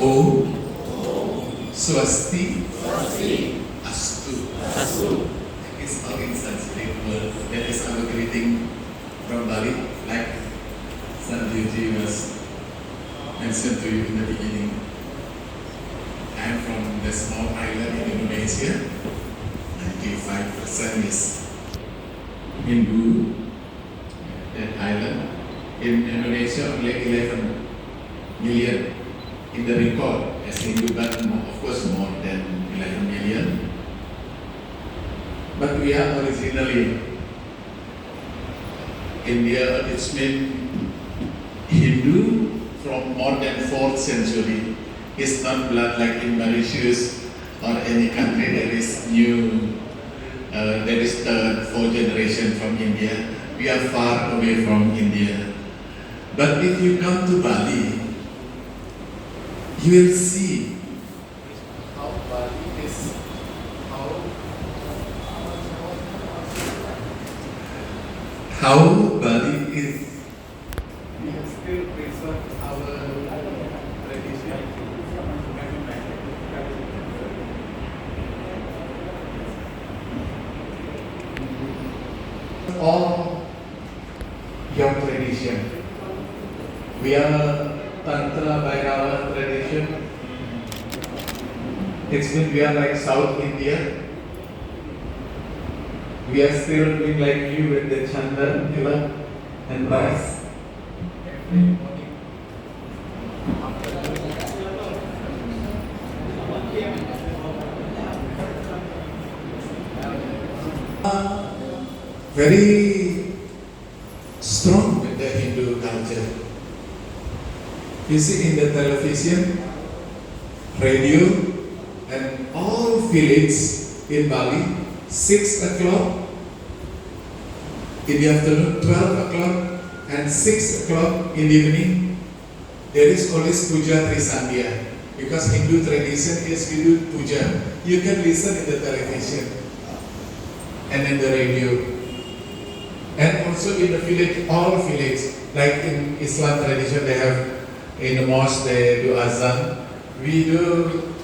Om Swasti Astu. It's all in Sanskrit word. That is our greeting from Bali, like Sanjay was mentioned to you in the beginning. I am from the small island in Indonesia. 95% is Hindu. That island in Indonesia only 11 million in the record as Hindu, but of course more than 11 million. But we are originally India. It's been Hindu from more than 4th century. It's not blood like in Mauritius or any country that is new. That is third, fourth generation from India. We are far away from India. But if you come to Bali, you will see how Bali is, how Bali is. We have still preserved our tradition. All your tradition. We are Tantra Bhairava tradition. It's been we are like South India. We are still doing like you with the Chanda, Tila and rice. Every morning. Very strong with the Hindu culture. You see in the television, radio, and all villages in Bali, 6 o'clock in the afternoon, 12 o'clock, and 6 o'clock in the evening, there is always Puja Trisandhya. Because Hindu tradition is we do puja. You can listen in the television and in the radio. And also in the village, all village, like in Islam tradition, they have in the mosque they do azan. We do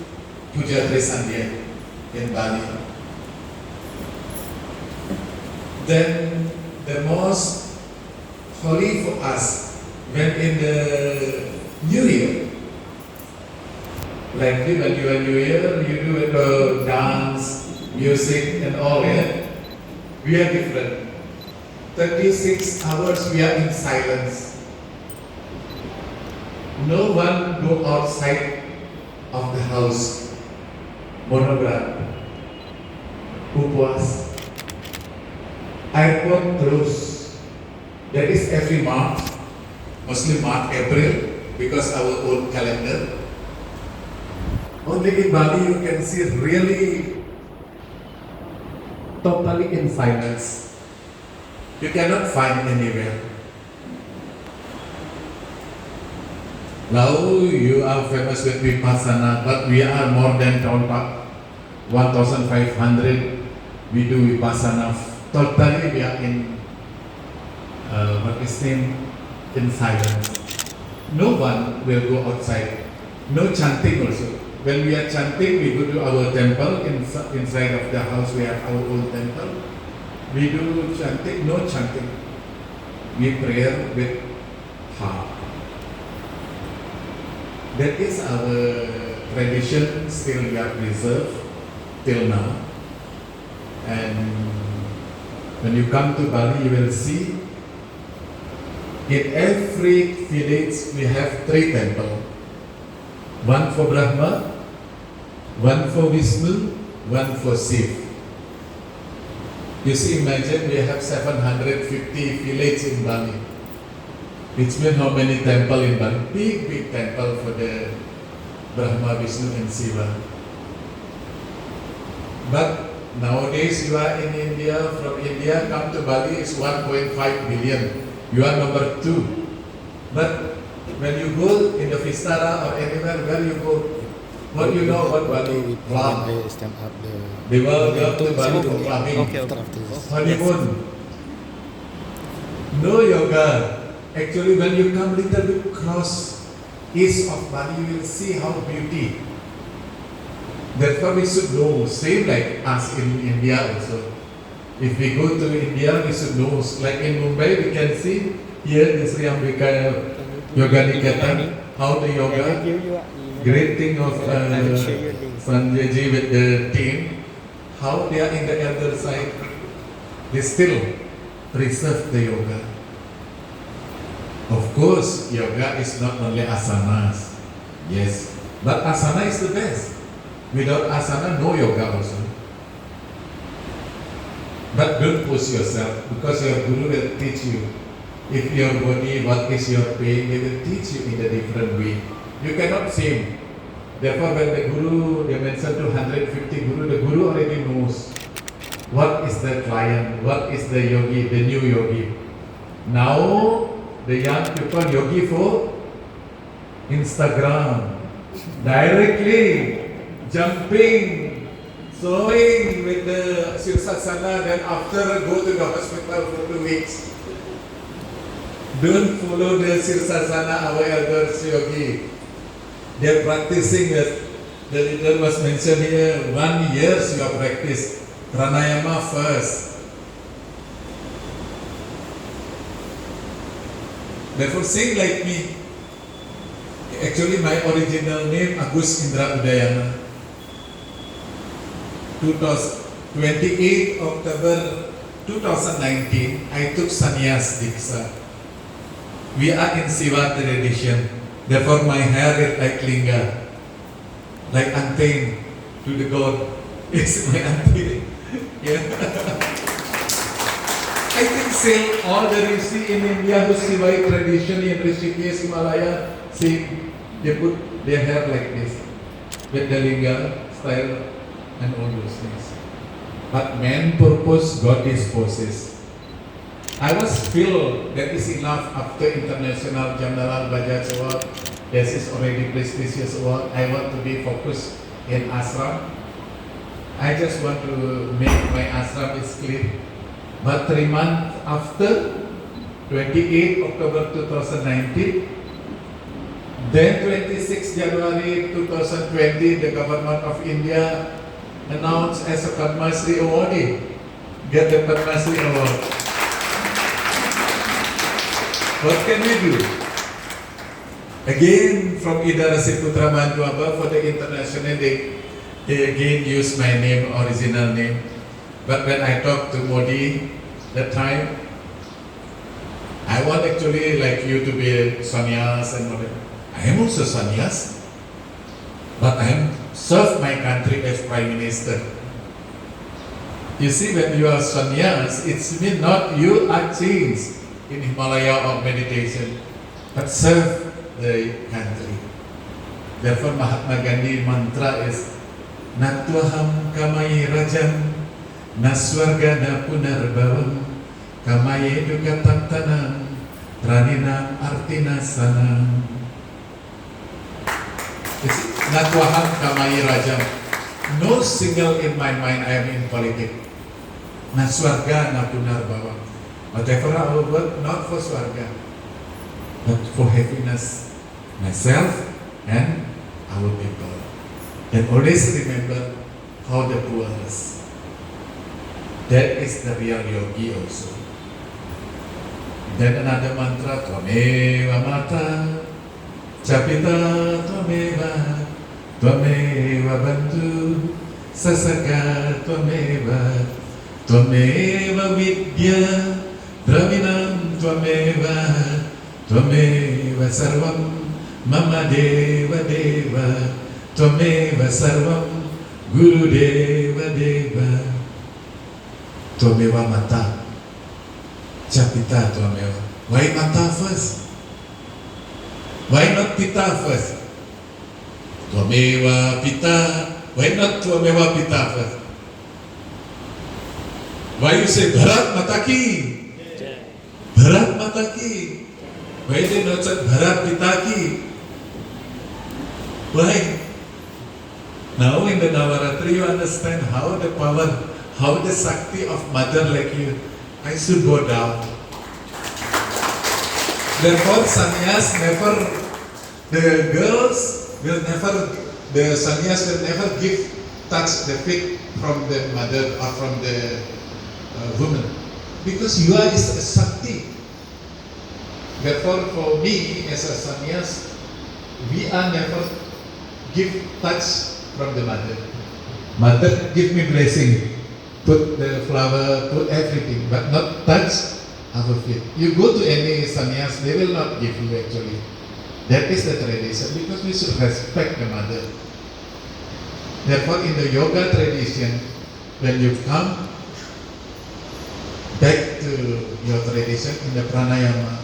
Puja Trisandhya in Bali. Then the most holy for us when in the New Year, like when you are New Year, you do it dance, music, and all. Yeah, we are different. 36 hours we are in silence. No one go outside of the house. Monograph. Upwas. Airport close. That is every March. Mostly March, April, because our own calendar. Only in Bali you can see really totally in silence. You cannot find anywhere. Now you are famous with Vipassana, but we are more than 1,500. We do Vipassana. Totally we are in, in silence. No one will go outside. No chanting also. When we are chanting, we go to our temple. Inside of the house we have our own temple. We do chanting, no chanting. We pray with heart. That is our tradition, still we are preserved till now. And when you come to Bali, you will see in every village we have 3 temples. One for Brahma, one for Vishnu, one for Shiv. You see, imagine we have 750 villages in Bali. Which means how many temples in Bali? Big temple for the Brahma, Vishnu and Shiva. But nowadays you are in India, from India come to Bali is 1.5 billion. You are number 2. But when you go in the Vistara or anywhere, where you go, what you know about Bali? Club. They will go to Bali for clubbing. Honeymoon. No yoga. Actually, when you come little bit cross east of Bali, you will see how beauty. Therefore, we should know, same like us in India also. If we go to India, we should know, like in Mumbai, we can see here the Sri Ambika Yoga Niketan, how the yoga, great thing of Sanjay ji with the team, how they are in the other side, they still preserve the yoga. Of course, yoga is not only asanas, yes, but asana is the best. Without asana, no yoga also. But don't push yourself, because your guru will teach you. If your body, what is your pain, they will teach you in a different way. You cannot same. Therefore, when the guru, they mentioned 250 guru, the guru already knows what is the client, what is the yogi, the new yogi. Now, the young people yogi for Instagram, directly jumping, sewing with the Sirsasana, then after go to the hospital for 2 weeks. Don't follow the Sirsasana, our elders yogi. They are practicing it. The leader was mentioned here, 1 year you have practiced pranayama first. Therefore, sing like me. Actually, my original name Agus Indra Udayana. 28 October 2019, I took sannyas diksha. We are in Siva tradition. Therefore, my hair is like linga, like antenne to the god. It's my antenne. Yeah. I think same all the Rishi in India who Sivai tradition in Rishikesh, Himalaya, same. They put their hair like this, with the linga style and all those things. But man purpose, God disposes. I was feel that is enough after International Jamnaral Bajaj Award. This is already prestigious award. I want to be focused in ashram. I just want to make my ashram is clear. But 3 months after, 28 October 2019, then 26 January 2020, the government of India announced as a Padma Shri awardee, get the Padma Shri award. What can we do? Again, from Idara Siputra Mantuaba for the international, they again use my name, original name. But when I talked to Modi, that time, I want actually like you to be sannyas and whatever. I am also sannyas, but I am serve my country as Prime Minister. You see, when you are sannyas, it's mean not you are changed in Himalaya or meditation, but serve the country. Therefore, Mahatma Gandhi mantra is Natwaham kamai rajam naswargana punarbhavam kamaye dukatantanam praninam artina sanam. Natwaham kamai rajam. No single in my mind I am in politics. Naswargana punarbhavam. Whatever I will work, not for swarga, but for happiness, myself and our people. And always remember how the poor is. That is the real yogi also. Then another mantra, Tvameva Mata, Chapita Tvameva, Tvameva Bandhu, Sasaka Tvameva, Tvameva Vidya, Dravinam Tvameva, Tvameva Sarvam, Mama Deva Deva, Tvameva Sarvam, Guru Deva Deva, Tvameva Mata, Chapita Tvameva. Why Mata first? Why not Pita first? Tvameva Pita, why not Tvameva Pita first? Why you say Bharat Mata Ki? Bharat Mata Ki. Why they not say Bharat Pita Ki? Why? Now in the Navaratri you understand how the power, how the Shakti of mother like you, I should go down. Therefore sannyas never The girls will never, the sannyas will never touch the feet from the mother or from the woman, because you are is a Sakti. Therefore, for me as a sannyas, we are never touch from the mother. Mother give me blessing, put the flower, put everything, but not touch our feet. You go to any sannyas, they will not give you actually. That is the tradition, because we should respect the mother. Therefore, in the yoga tradition, when you come back to your tradition in the pranayama,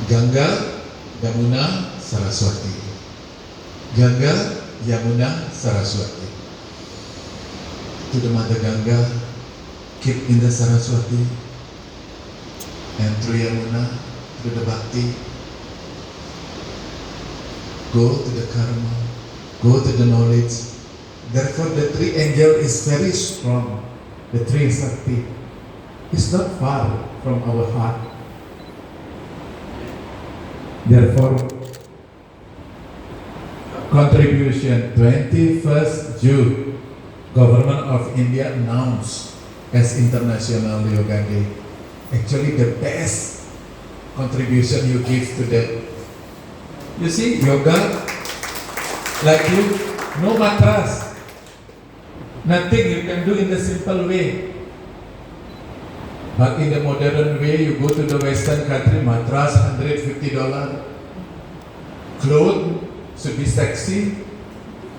Ganga, Yamuna, Saraswati. Ganga, Yamuna, Saraswati. To the Mother Ganga, keep in the Saraswati, and through Yamuna, to the Bhakti, go to the karma, go to the knowledge. Therefore, the three angel is very strong. The three Sakti is not far from our heart. Therefore, contribution 21st June, Government of India announced as International Yoga Day. Actually, the best contribution you give to the, you see, yoga, like you, no mantras, nothing you can do in the simple way. But in the modern way, you go to the Western country, mantras $150, clothes should be sexy,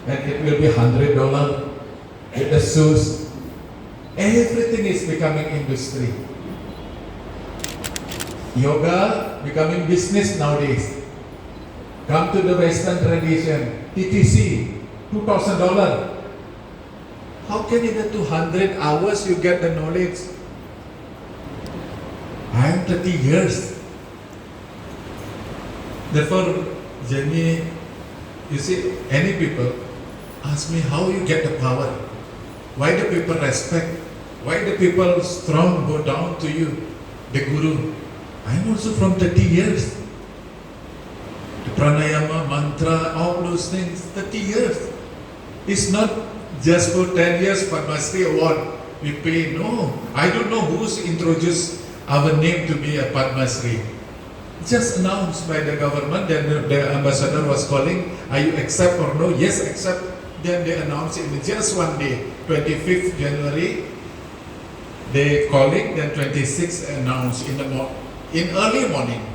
and it will be $100. With the shoes, everything is becoming industry. Yoga becoming business nowadays. Come to the Western tradition, TTC, $2,000. How can in the 200 hours you get the knowledge? I am 30 years. Therefore, Jenny, you see, any people ask me how you get the power. Why the people respect? Why the people strong go down to you, the Guru? I am also from 30 years. The pranayama, mantra, all those things, 30 years. It's not just for 10 years Padma Shri award we pay. No, I don't know who's introduced our name to be a Padma Shri. Just announced by the government, then the ambassador was calling, are you accept or no? Yes, accept. Then they announced in just one day, 25th January, they calling, then 26th announced in early morning.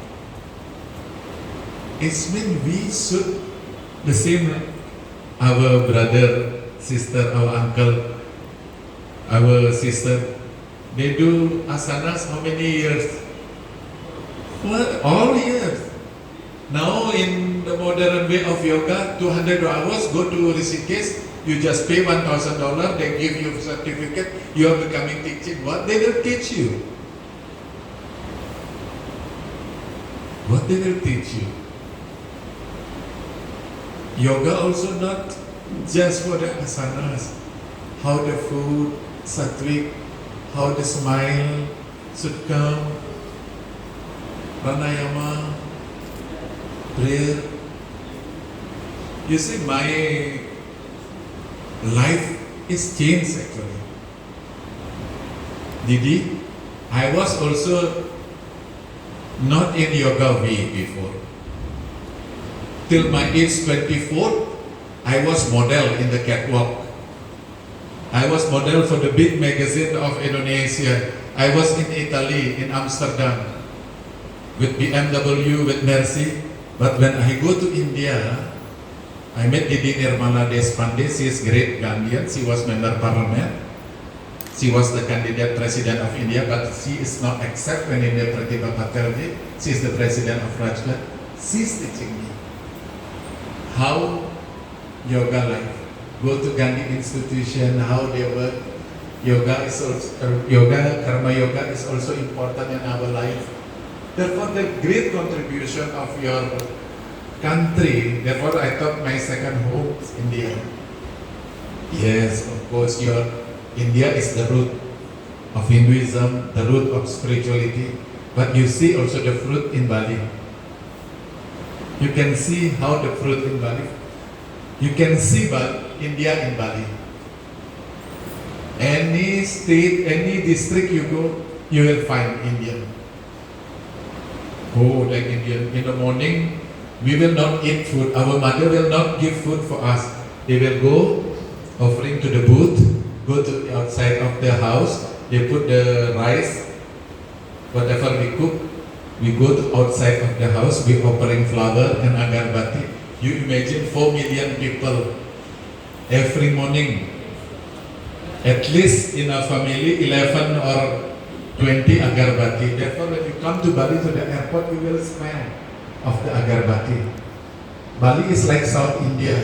It's mean we should, the same, our brother, sister, our uncle, our sister, they do asanas how many years? For all years. Now in the modern way of yoga, 200 hours, go to Rishikesh, you just pay $1,000, they give you a certificate, you are becoming teaching. What they will teach you? What they will teach you? Yoga also not just for the asanas, how the food, sattvic, how the smile should come, pranayama, prayer. You see, my life is changed actually. Didi, I was also not in yoga way before. Till my age 24, I was model in the catwalk. I was model for the big magazine of Indonesia. I was in Italy, in Amsterdam, with BMW, with Mercy. But when I go to India, I met Didi Nirmala Deshpande. She is great Gandhian. She was member parliament. She was the candidate president of India, but she is not accepted when India Pratibha Patel did. She is the president of Rajghat. She is teaching me how yoga life. Go to Gandhi institution, how they work. Yoga is also, karma yoga is also important in our life. Therefore, the great contribution of your country, therefore I thought my second home is India. Yes, of course, India is the root of Hinduism, the root of spirituality. But you see also the fruit in Bali. You can see how the fruit in Bali. You can see India in Bali. Any state, any district you go, you will find Indian. Oh, like Indian. In the morning, we will not eat food. Our mother will not give food for us. They will go offering to the booth, go to the outside of the house. They put the rice, whatever we cook. We go to outside of the house. We offering flower and agarbati. You imagine 4 million people every morning. At least in a family, 11 or 20 agarbati. Therefore, when you come to Bali to the airport, you will smell of the agarbati. Bali is like South India.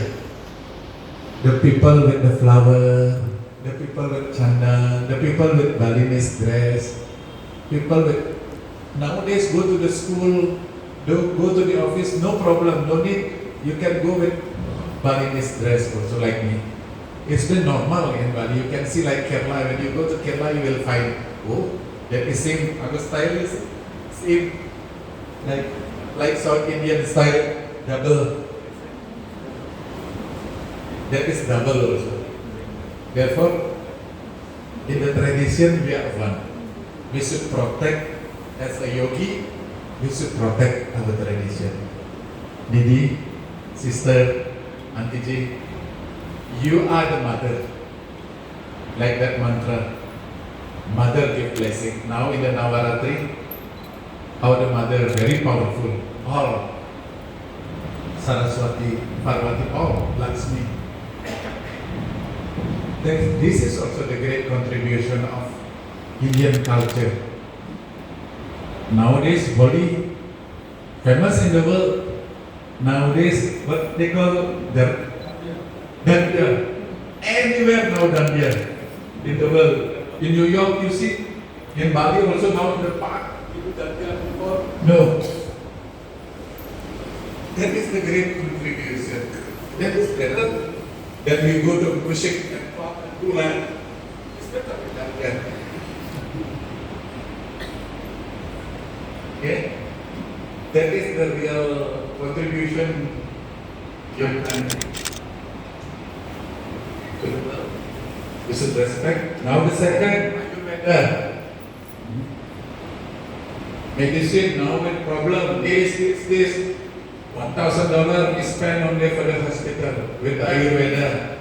The people with the flower, the people with chanda, the people with Balinese dress, people with nowadays go to the school, go to the office, no problem, no need. You can go with Balinese dress also like me. It's been normal in Bali. You can see like Kerala. When you go to Kerala, you will find, oh, that is same. Our style is same, like South Indian style, double. That is double also. Therefore, in the tradition we are one. We should protect as a yogi. We should protect our tradition. Didi, sister, Auntie Ji, you are the mother. Like that mantra, mother give blessing. Now in the Navaratri, our mother very powerful. All Saraswati, Parvati, all Lakshmi. Then this is also the great contribution of Indian culture. Nowadays, Holi, famous in the world. Nowadays, what they call Dandiya. Anywhere now Dandiya in the world. In New York, you see. In Bali also now in the park, you do Dandiya before. No. That is the great contribution. That is better than we go to music and pop and do that. It's better with Dandiya. Okay? That is the real contribution you can to the world. You should respect. Now the second, Ayurveda. Medicine now with problem, this. $1,000 is spent only for the hospital with Ayurveda.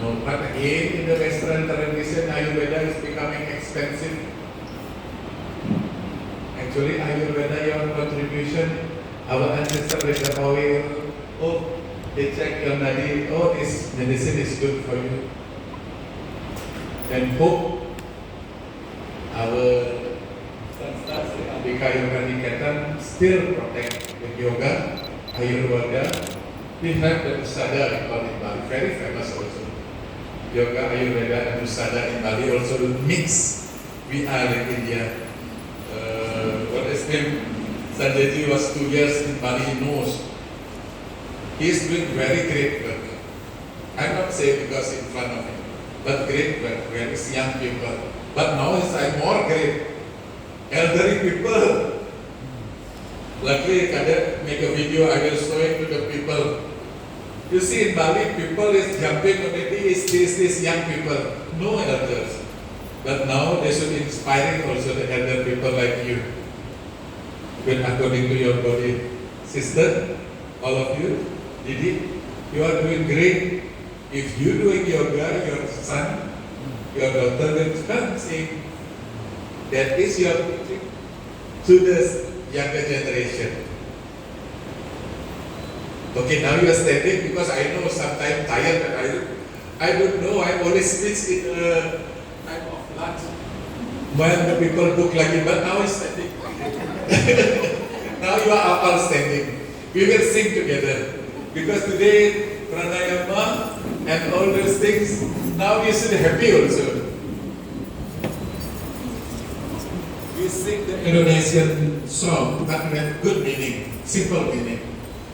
No, but again in the Western tradition, Ayurveda is becoming expensive. Actually, Ayurveda, your contribution, our ancestors with the oil, oh, they check your nadi, oh, this medicine is good for you. And hope our Abhika Yoga Niketan still protect with yoga, Ayurveda. We have the Musada in Bali, very famous also. Yoga, Ayurveda and Musada in Bali also mix. We are in India. What is name? Sanjayji was 2 years in Bali, he knows. He is doing very great work. I'm not saying because in front of him, but great work, where is young people. But now it's like more great. Elderly people. Luckily, Kader make a video, I will show it to the people. You see in Bali, people is jumping on it, is young people, no elders. But now they should inspire also the elder people like you. When according to your body, sister, all of you, Didi, you are doing great. If you doing yoga, your son, your daughter will come saying, that is your teaching to the younger generation. Okay, now you are standing because I know sometimes tired, but I don't know. I always speak in time of lunch. When the people book like it, but now it's standing. Now you are all standing. We will sing together because today pranayama and all those things. Now you should be happy also. We sing the Indonesian song, but with good meaning, simple meaning.